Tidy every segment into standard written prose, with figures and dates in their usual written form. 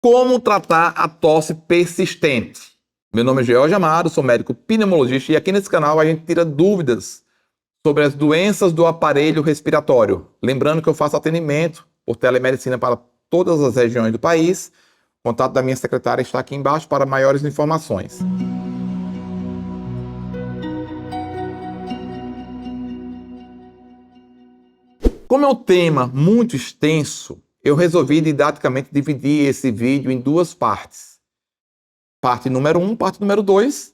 Como tratar a tosse persistente? Meu nome é George Amado, sou médico pneumologista e aqui nesse canal a gente tira dúvidas sobre as doenças do aparelho respiratório. Lembrando que eu faço atendimento por telemedicina para todas as regiões do país. O contato da minha secretária está aqui embaixo para maiores informações. Como é um tema muito extenso, eu resolvi didaticamente dividir esse vídeo em duas partes. Parte número 1, parte número 2.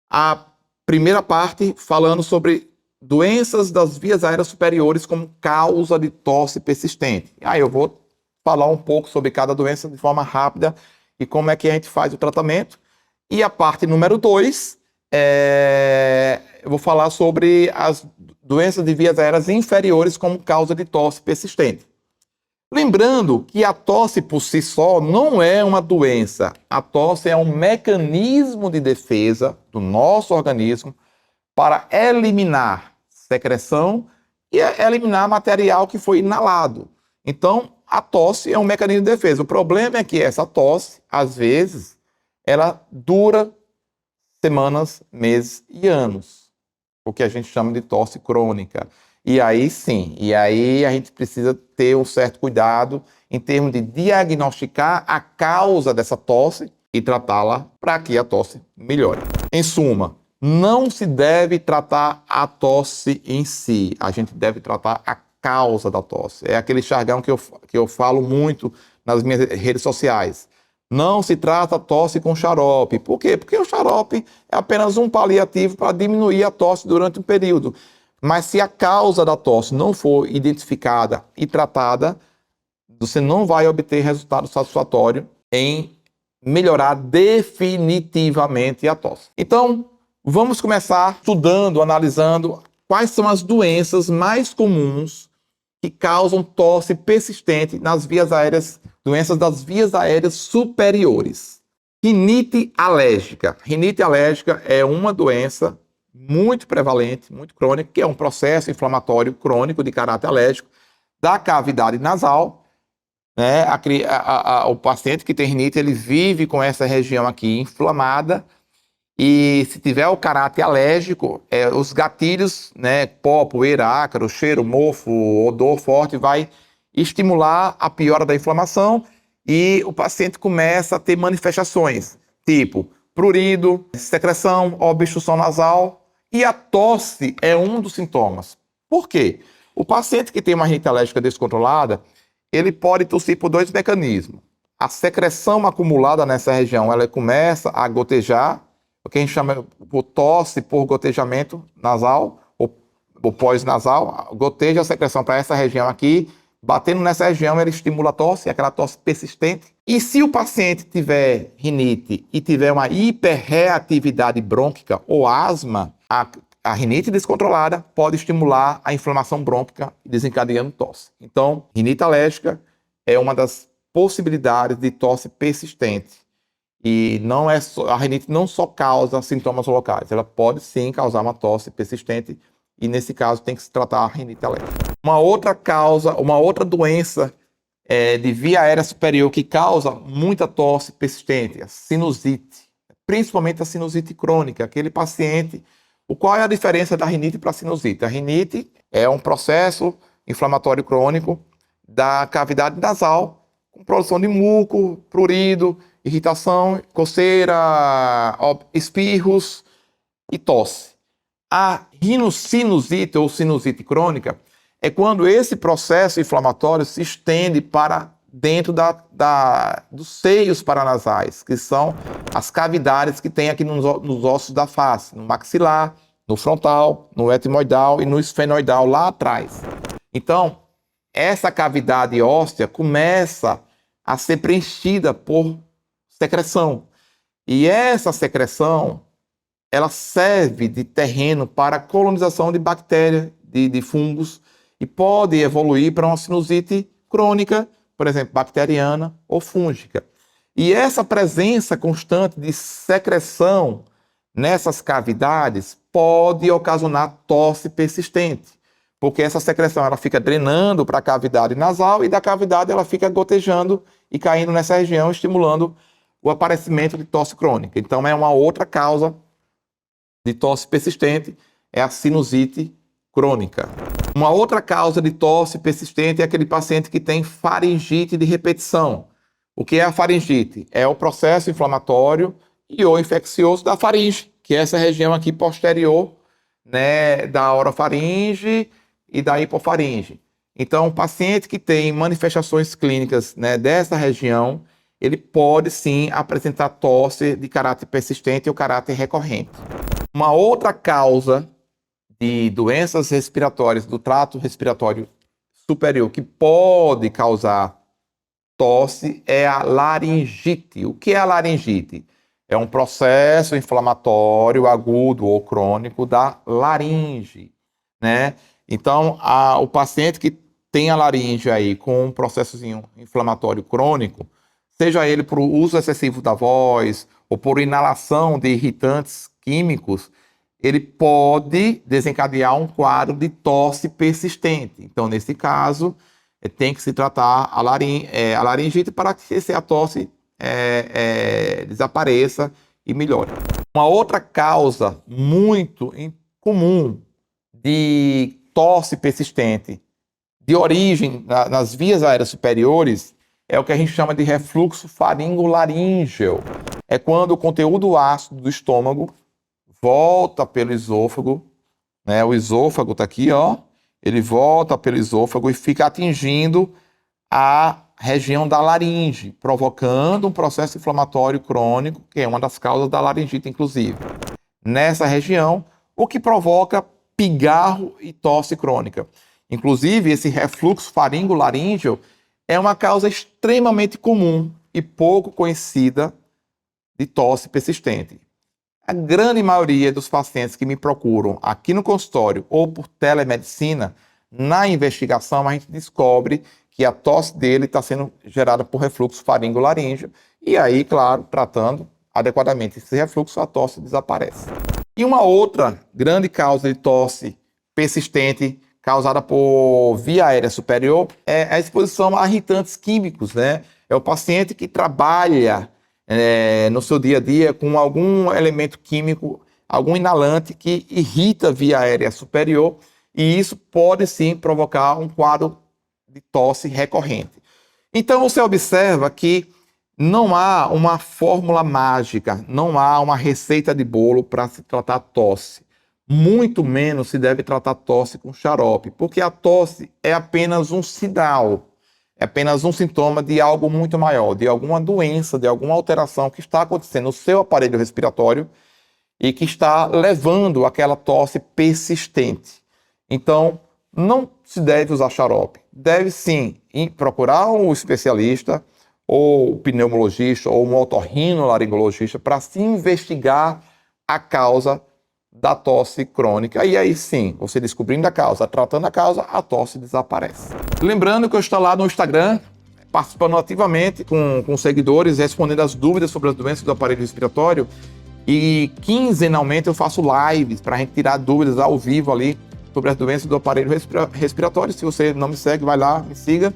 A primeira parte falando sobre doenças das vias aéreas superiores como causa de tosse persistente. Aí eu vou falar um pouco sobre cada doença de forma rápida e como é que a gente faz o tratamento. E a parte número 2, eu vou falar sobre as doenças de vias aéreas inferiores como causa de tosse persistente. Lembrando que a tosse por si só não é uma doença. A tosse é um mecanismo de defesa do nosso organismo para eliminar secreção e eliminar material que foi inalado. Então, a tosse é um mecanismo de defesa. O problema é que essa tosse, às vezes, ela dura semanas, meses e anos, o que a gente chama de tosse crônica. E aí sim, a gente precisa ter um certo cuidado em termos de diagnosticar a causa dessa tosse e tratá-la para que a tosse melhore. Em suma, não se deve tratar a tosse em si, a gente deve tratar a causa da tosse. É aquele jargão que eu falo muito nas minhas redes sociais. Não se trata a tosse com xarope. Por quê? Porque o xarope é apenas um paliativo para diminuir a tosse durante um período. Mas se a causa da tosse não for identificada e tratada, você não vai obter resultado satisfatório em melhorar definitivamente a tosse. Então, vamos começar estudando, analisando quais são as doenças mais comuns que causam tosse persistente nas vias aéreas, doenças das vias aéreas superiores. Rinite alérgica. Rinite alérgica é uma doença muito prevalente, muito crônica, que é um processo inflamatório crônico de caráter alérgico da cavidade nasal. Né? O paciente que tem rinite, ele vive com essa região aqui inflamada e se tiver o caráter alérgico, os gatilhos, né, pó, poeira, ácaro, cheiro, mofo, odor forte, vai estimular a piora da inflamação e o paciente começa a ter manifestações, tipo prurido, secreção, obstrução nasal, e a tosse é um dos sintomas. Por quê? O paciente que tem uma rinite alérgica descontrolada, ele pode tossir por dois mecanismos. A secreção acumulada nessa região, ela começa a gotejar, o que a gente chama de tosse por gotejamento nasal, ou pós-nasal, goteja a secreção para essa região aqui, batendo nessa região, ele estimula a tosse, aquela tosse persistente. E se o paciente tiver rinite e tiver uma hiperreatividade brônquica ou asma, a rinite descontrolada pode estimular a inflamação brônquica, desencadeando tosse. Então, rinite alérgica é uma das possibilidades de tosse persistente. E não é só, a rinite não só causa sintomas locais, ela pode sim causar uma tosse persistente e nesse caso tem que se tratar a rinite alérgica. Uma outra doença de via aérea superior que causa muita tosse persistente, a sinusite, principalmente a sinusite crônica, aquele paciente. Qual é a diferença da rinite para a sinusite? A rinite é um processo inflamatório crônico da cavidade nasal, com produção de muco, prurido, irritação, coceira, espirros e tosse. A rinocinusite ou sinusite crônica é quando esse processo inflamatório se estende para dentro dos seios paranasais, que são as cavidades que tem aqui nos ossos da face, no maxilar, no frontal, no etimoidal e no esfenoidal lá atrás. Então, essa cavidade óssea começa a ser preenchida por secreção. E essa secreção, ela serve de terreno para a colonização de bactérias, de fungos, e pode evoluir para uma sinusite crônica, por exemplo, bacteriana ou fúngica. E essa presença constante de secreção nessas cavidades pode ocasionar tosse persistente, porque essa secreção ela fica drenando para a cavidade nasal e da cavidade ela fica gotejando e caindo nessa região, estimulando o aparecimento de tosse crônica. Então é uma outra causa de tosse persistente, é a sinusite crônica. Uma outra causa de tosse persistente é aquele paciente que tem faringite de repetição. O que é a faringite? É o processo inflamatório e ou infeccioso da faringe, que é essa região aqui posterior, né, da orofaringe e da hipofaringe. Então, o paciente que tem manifestações clínicas, né, dessa região, ele pode sim apresentar tosse de caráter persistente ou caráter recorrente. Uma outra causa de doenças respiratórias do trato respiratório superior que pode causar tosse é a laringite. O que é a laringite? É um processo inflamatório agudo ou crônico da laringe, né? Então, o paciente que tem a laringe aí com um processozinho inflamatório crônico, seja ele por uso excessivo da voz ou por inalação de irritantes químicos, ele pode desencadear um quadro de tosse persistente. Então, nesse caso, tem que se tratar a laringite para que a tosse desapareça e melhore. Uma outra causa muito comum de tosse persistente de origem nas vias aéreas superiores é o que a gente chama de refluxo faringolaríngeo. É quando o conteúdo ácido do estômago volta pelo esôfago, né? O esôfago está aqui, ó. Ele volta pelo esôfago e fica atingindo a região da laringe, provocando um processo inflamatório crônico, que é uma das causas da laringite, inclusive. Nessa região, o que provoca pigarro e tosse crônica. Inclusive, esse refluxo faringolaríngeo é uma causa extremamente comum e pouco conhecida de tosse persistente. A grande maioria dos pacientes que me procuram aqui no consultório ou por telemedicina, na investigação a gente descobre que a tosse dele está sendo gerada por refluxo faringolaríngeo e aí, claro, tratando adequadamente esse refluxo, a tosse desaparece. E uma outra grande causa de tosse persistente causada por via aérea superior é a exposição a irritantes químicos, né? É o paciente que trabalha no seu dia a dia com algum elemento químico, algum inalante que irrita a via aérea superior e isso pode sim provocar um quadro de tosse recorrente. Então você observa que não há uma fórmula mágica, não há uma receita de bolo para se tratar tosse. Muito menos se deve tratar tosse com xarope, porque a tosse é apenas um sinal, é apenas um sintoma de algo muito maior, de alguma doença, de alguma alteração que está acontecendo no seu aparelho respiratório e que está levando àquela tosse persistente. Então, não se deve usar xarope. Deve sim procurar um especialista, ou o pneumologista, ou um otorrinolaringologista, para se investigar a causa da tosse crônica. E aí sim, você descobrindo a causa, tratando a causa, a tosse desaparece. Lembrando que eu estou lá no Instagram, participando ativamente com seguidores, respondendo as dúvidas sobre as doenças do aparelho respiratório. E quinzenalmente eu faço lives para a gente tirar dúvidas ao vivo ali sobre as doenças do aparelho respiratório. Se você não me segue, vai lá, me siga.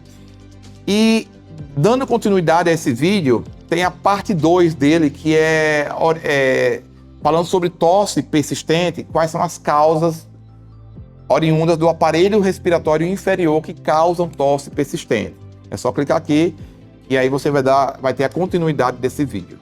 E dando continuidade a esse vídeo, tem a parte 2 dele, que é falando sobre tosse persistente, quais são as causas oriundas do aparelho respiratório inferior que causam tosse persistente. É só clicar aqui e aí você vai ter a continuidade desse vídeo.